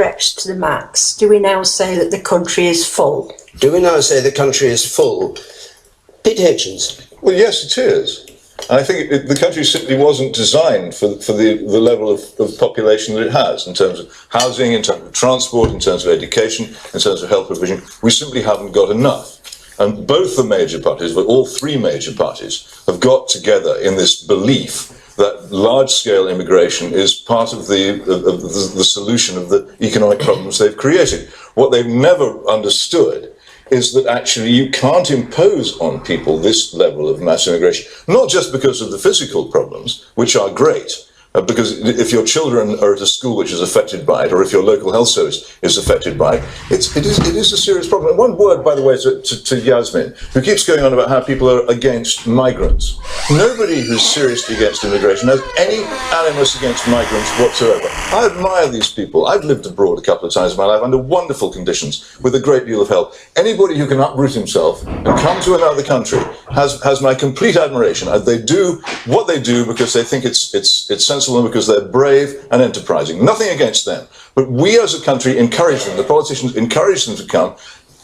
stretched to the max? Do we now say that the country is full? Do we now say the country is full? Peter Hitchens. Well, yes, it is. I think the country simply wasn't designed for the level of population that it has, in terms of housing, in terms of transport, in terms of education, in terms of health provision. We simply haven't got enough. And both the major parties, but all three major parties, have got together in this belief that large-scale immigration is part of the solution of the economic problems they've created. What they've never understood is that actually you can't impose on people this level of mass immigration, not just because of the physical problems, which are great, because if your children are at a school which is affected by it, or if your local health service is affected by it, it is a serious problem. And one word, by the way, to Yasmin, who keeps going on about how people are against migrants. Nobody who's seriously against immigration has any animus against migrants whatsoever. I admire these people. I've lived abroad a couple of times in my life under wonderful conditions with a great deal of help. Anybody who can uproot himself and come to another country has my complete admiration. They do what they do because they think it's sensible, because they're brave and enterprising. Nothing against them. But we as a country encourage them, the politicians encourage them to come,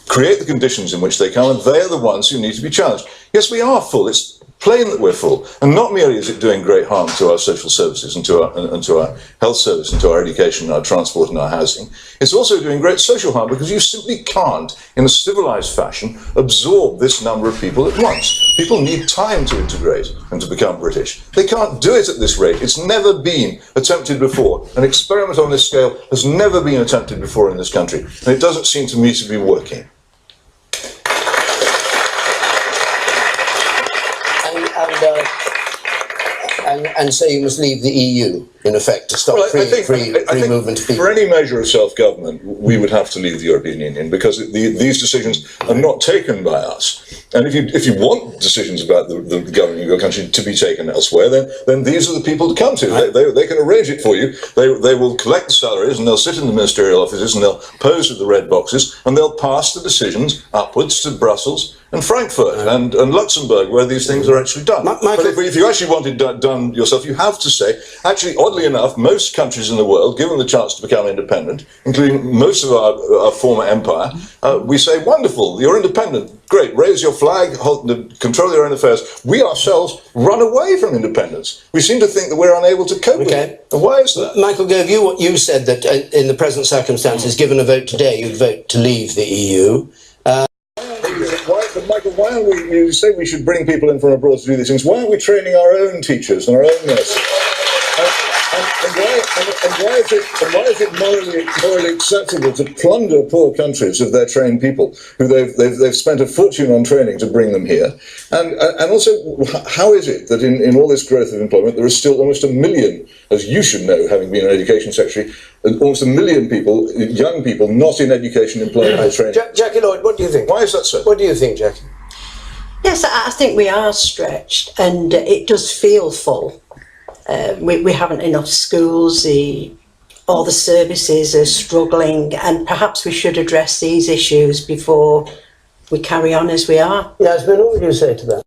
create the conditions in which they come, and they are the ones who need to be challenged. Yes, we are full. It's plain that we're full. And not merely is it doing great harm to our social services and to our health service and to our education and our transport and our housing, it's also doing great social harm, because you simply can't, in a civilized fashion, absorb this number of people at once. People need time to integrate and to become British. They can't do it at this rate. It's never been attempted before. An experiment on this scale has never been attempted before in this country, and it doesn't seem to me to be working. And so you must leave the EU, in effect, to stop free movement of people. For any measure of self-government, we would have to leave the European Union, because these decisions are not taken by us. And if you want decisions about the governing of your country to be taken elsewhere, then these are the people to come to. They can arrange it for you. They will collect the salaries, and they'll sit in the ministerial offices, and they'll pose with the red boxes, and they'll pass the decisions upwards to Brussels and Frankfurt and Luxembourg, where these things are actually done. But if you actually want it done yourself, you have to say, actually, oddly enough, most countries in the world, given the chance to become independent, including most of our former empire, we say, wonderful, you're independent, great, raise your flag, control your own affairs. We ourselves run away from independence. We seem to think that we're unable to cope with it. And why is that? Michael Gove, you said that in the present circumstances, given a vote today, you'd vote to leave the EU. Michael, why aren't we, you say we should bring people in from abroad to do these things, why aren't we training our own teachers and our own nurses? And why is it morally acceptable to plunder poor countries of their trained people, who they've spent a fortune on training to bring them here? And also, how is it that in all this growth of employment, there is still almost 1 million, as you should know, having been an education secretary, almost 1 million people, young people, not in education, employment or training? Jackie Lloyd, what do you think? Why is that so? What do you think, Jackie? Yes, I think we are stretched, and it does feel full. We haven't enough schools, all the services are struggling, and perhaps we should address these issues before we carry on as we are. Yasmin, what would you say to that?